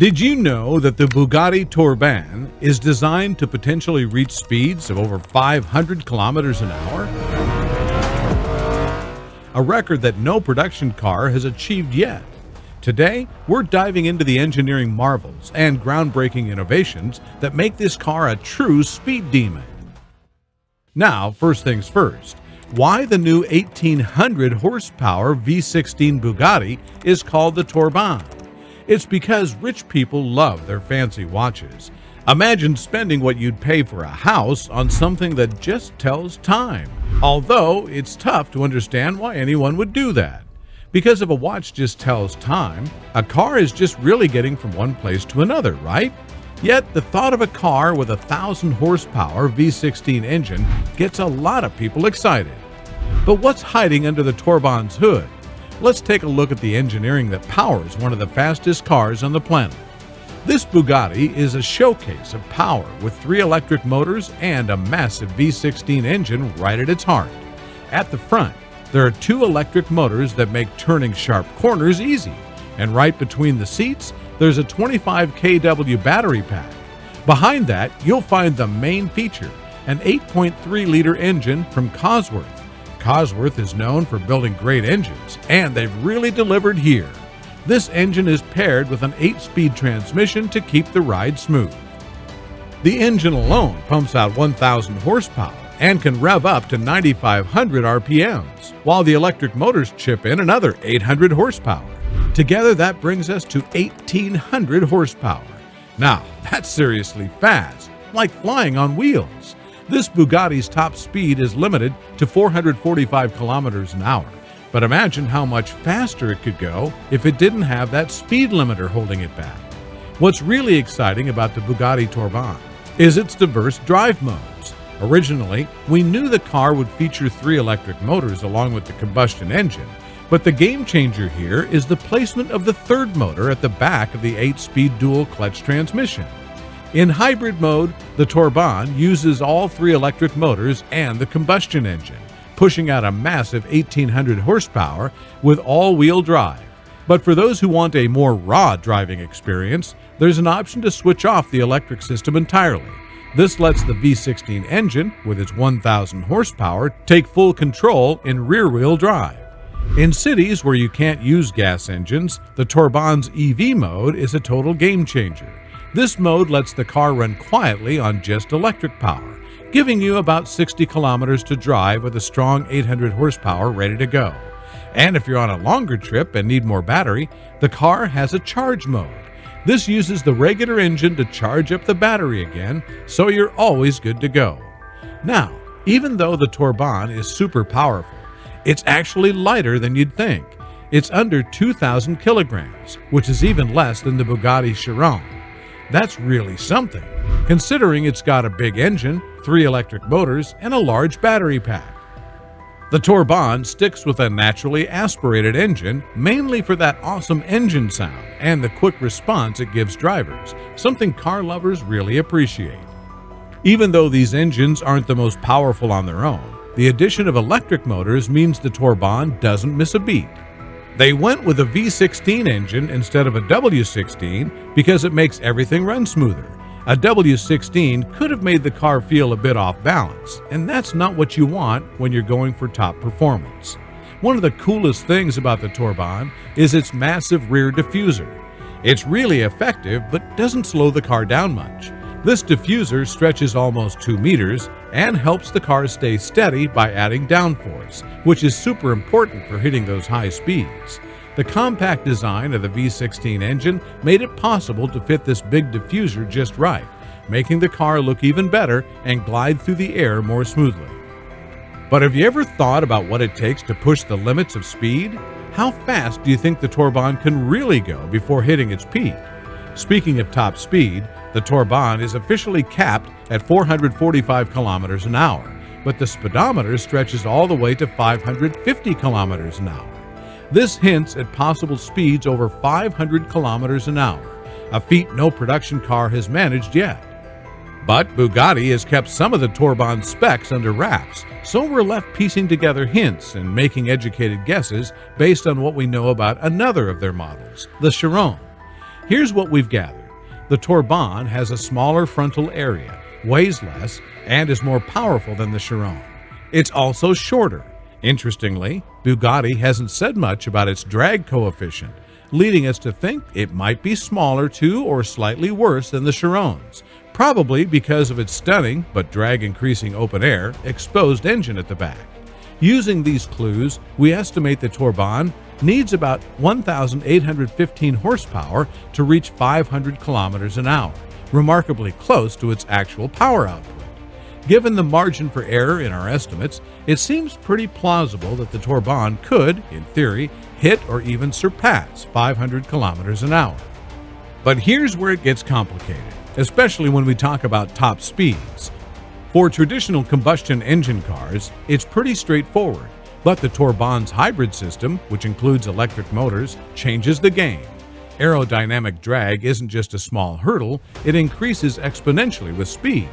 Did you know that the Bugatti Torban is designed to potentially reach speeds of over 500 kilometers an hour? A record that no production car has achieved yet. Today, we're diving into the engineering marvels and groundbreaking innovations that make this car a true speed demon. Now, first things first, why the new 1800 horsepower V16 Bugatti is called the Torban. It's because rich people love their fancy watches. Imagine spending what you'd pay for a house on something that just tells time. Although it's tough to understand why anyone would do that. Because if a watch just tells time, a car is just really getting from one place to another, right? Yet the thought of a car with a 1,000 horsepower V16 engine gets a lot of people excited. But what's hiding under the Torban's hood? Let's take a look at the engineering that powers one of the fastest cars on the planet. This Bugatti is a showcase of power with 3 electric motors and a massive V16 engine right at its heart. At the front, there are 2 electric motors that make turning sharp corners easy, and right between the seats, there's a 25 kW battery pack. Behind that, you'll find the main feature, an 8.3-liter engine from Cosworth. Cosworth is known for building great engines, and they've really delivered here. This engine is paired with an 8-speed transmission to keep the ride smooth. The engine alone pumps out 1,000 horsepower and can rev up to 9,500 RPMs, while the electric motors chip in another 800 horsepower. Together, that brings us to 1,800 horsepower. Now, that's seriously fast, like flying on wheels. This Bugatti's top speed is limited to 445 kilometers an hour, but imagine how much faster it could go if it didn't have that speed limiter holding it back. What's really exciting about the Bugatti Torban is its diverse drive modes. Originally, we knew the car would feature 3 electric motors along with the combustion engine, but the game changer here is the placement of the 3rd motor at the back of the 8-speed dual clutch transmission. In hybrid mode, the Torban uses all 3 electric motors and the combustion engine, pushing out a massive 1,800 horsepower with all-wheel drive. But for those who want a more raw driving experience, there's an option to switch off the electric system entirely. This lets the V16 engine, with its 1,000 horsepower, take full control in rear-wheel drive. In cities where you can't use gas engines, the Torban's EV mode is a total game changer. This mode lets the car run quietly on just electric power, giving you about 60 kilometers to drive with a strong 800 horsepower ready to go. And if you're on a longer trip and need more battery, the car has a charge mode. This uses the regular engine to charge up the battery again, so you're always good to go. Now, even though the Torban is super powerful, it's actually lighter than you'd think. It's under 2,000 kilograms, which is even less than the Bugatti Chiron. That's really something, considering it's got a big engine, 3 electric motors, and a large battery pack. The Torban sticks with a naturally aspirated engine, mainly for that awesome engine sound and the quick response it gives drivers, something car lovers really appreciate. Even though these engines aren't the most powerful on their own, the addition of electric motors means the Torban doesn't miss a beat. They went with a V16 engine instead of a W16 because it makes everything run smoother. A W16 could have made the car feel a bit off balance, and that's not what you want when you're going for top performance. One of the coolest things about the Torban is its massive rear diffuser. It's really effective but doesn't slow the car down much. This diffuser stretches almost 2 meters and helps the car stay steady by adding downforce, which is super important for hitting those high speeds. The compact design of the V16 engine made it possible to fit this big diffuser just right, making the car look even better and glide through the air more smoothly. But have you ever thought about what it takes to push the limits of speed? How fast do you think the Torban can really go before hitting its peak? Speaking of top speed, the Torban is officially capped at 445 kilometers an hour, but the speedometer stretches all the way to 550 kilometers an hour. This hints at possible speeds over 500 kilometers an hour, a feat no production car has managed yet. But Bugatti has kept some of the Torban specs under wraps, so we're left piecing together hints and making educated guesses based on what we know about another of their models, the Chiron. Here's what we've gathered. The Torban has a smaller frontal area, weighs less, and is more powerful than the Chiron. It's also shorter. Interestingly, Bugatti hasn't said much about its drag coefficient, leading us to think it might be smaller to or slightly worse than the Chirons, probably because of its stunning but drag-increasing open-air exposed engine at the back. Using these clues, we estimate the Torban needs about 1,815 horsepower to reach 500 kilometers an hour, remarkably close to its actual power output. Given the margin for error in our estimates, it seems pretty plausible that the Torban could, in theory, hit or even surpass 500 kilometers an hour. But here's where it gets complicated, especially when we talk about top speeds. For traditional combustion engine cars, it's pretty straightforward, but the Torban's hybrid system, which includes electric motors, changes the game. Aerodynamic drag isn't just a small hurdle, it increases exponentially with speed.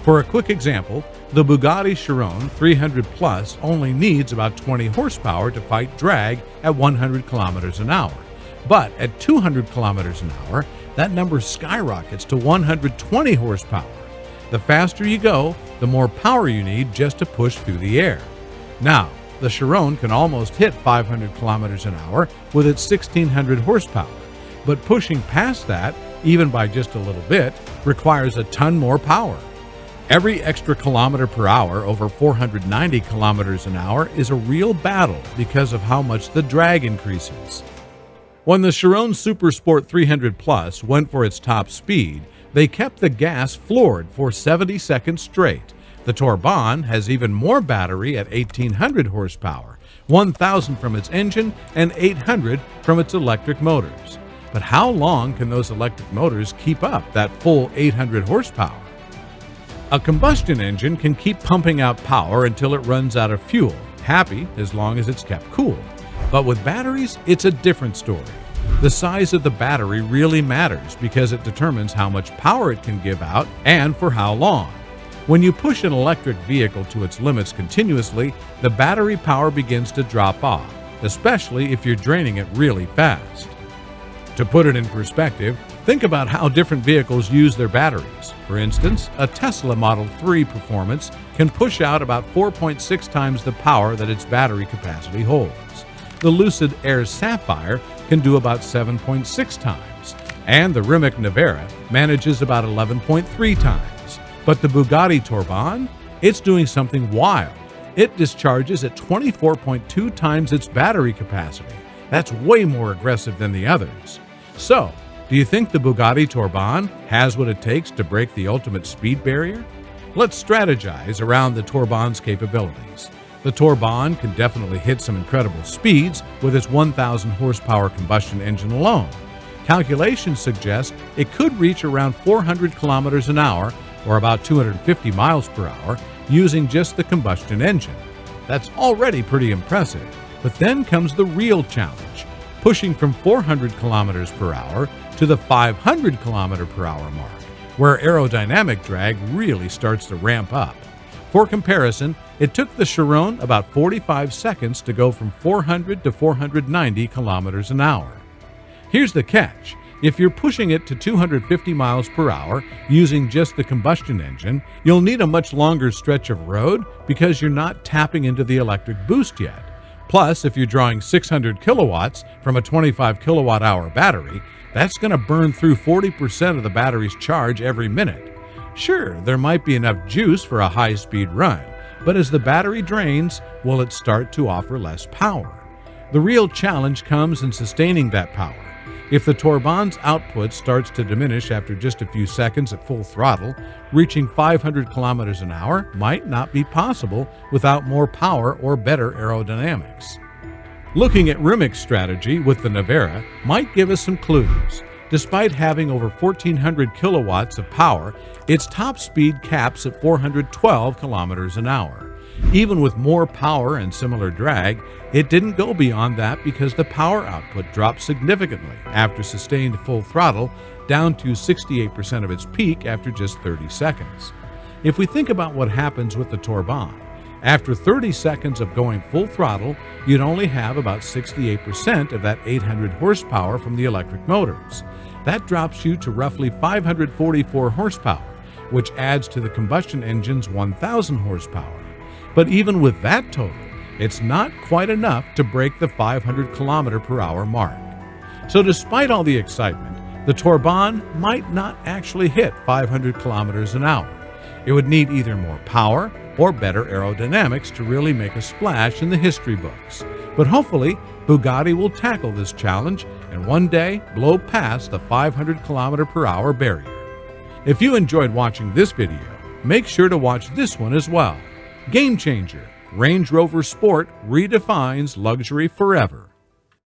For a quick example, the Bugatti Chiron 300 Plus only needs about 20 horsepower to fight drag at 100 kilometers an hour. But at 200 kilometers an hour, that number skyrockets to 120 horsepower. The faster you go, the more power you need just to push through the air. Now, the Chiron can almost hit 500 kilometers an hour with its 1,600 horsepower, but pushing past that, even by just a little bit, requires a ton more power. Every extra kilometer per hour over 490 kilometers an hour is a real battle because of how much the drag increases. When the Chiron Super Sport 300 Plus went for its top speed, they kept the gas floored for 70 seconds straight. The Torban has even more battery at 1,800 horsepower, 1,000 from its engine and 800 from its electric motors. But how long can those electric motors keep up that full 800 horsepower? A combustion engine can keep pumping out power until it runs out of fuel, happy as long as it's kept cool. But with batteries, it's a different story. The size of the battery really matters because it determines how much power it can give out and for how long. When you push an electric vehicle to its limits continuously, the battery power begins to drop off, especially if you're draining it really fast. To put it in perspective, think about how different vehicles use their batteries. For instance, a Tesla Model 3 Performance can push out about 4.6 times the power that its battery capacity holds. The Lucid Air Sapphire can do about 7.6 times, and the Rimac Nevera manages about 11.3 times. But the Bugatti Torban, it's doing something wild. It discharges at 24.2 times its battery capacity. That's way more aggressive than the others. So, do you think the Bugatti Torban has what it takes to break the ultimate speed barrier? Let's strategize around the Torban's capabilities. The Torban can definitely hit some incredible speeds with its 1,000 horsepower combustion engine alone. Calculations suggest it could reach around 400 kilometers an hour or about 250 miles per hour using just the combustion engine. That's already pretty impressive, but then comes the real challenge, pushing from 400 kilometers per hour to the 500 kilometer per hour mark, where aerodynamic drag really starts to ramp up. For comparison, it took the Chiron about 45 seconds to go from 400 to 490 kilometers an hour. Here's the catch. If you're pushing it to 250 miles per hour using just the combustion engine, you'll need a much longer stretch of road because you're not tapping into the electric boost yet. Plus, if you're drawing 600 kilowatts from a 25 kilowatt hour battery, that's going to burn through 40% of the battery's charge every minute. Sure, there might be enough juice for a high-speed run, but as the battery drains, will it start to offer less power? The real challenge comes in sustaining that power. If the Torban's output starts to diminish after just a few seconds at full throttle, reaching 500 kilometers an hour might not be possible without more power or better aerodynamics. Looking at Rimac's strategy with the Nevera might give us some clues. Despite having over 1,400 kilowatts of power, its top speed caps at 412 kilometers an hour. Even with more power and similar drag, it didn't go beyond that because the power output dropped significantly after sustained full throttle, down to 68% of its peak after just 30 seconds. If we think about what happens with the Torban, after 30 seconds of going full throttle, you'd only have about 68% of that 800 horsepower from the electric motors. That drops you to roughly 544 horsepower, which adds to the combustion engine's 1,000 horsepower. But even with that total, it's not quite enough to break the 500 km/h mark. So despite all the excitement, the Torban might not actually hit 500 kilometers an hour. It would need either more power or better aerodynamics to really make a splash in the history books. But hopefully, Bugatti will tackle this challenge and one day blow past the 500 km/h barrier. If you enjoyed watching this video, make sure to watch this one as well. Game Changer, Range Rover Sport redefines luxury forever.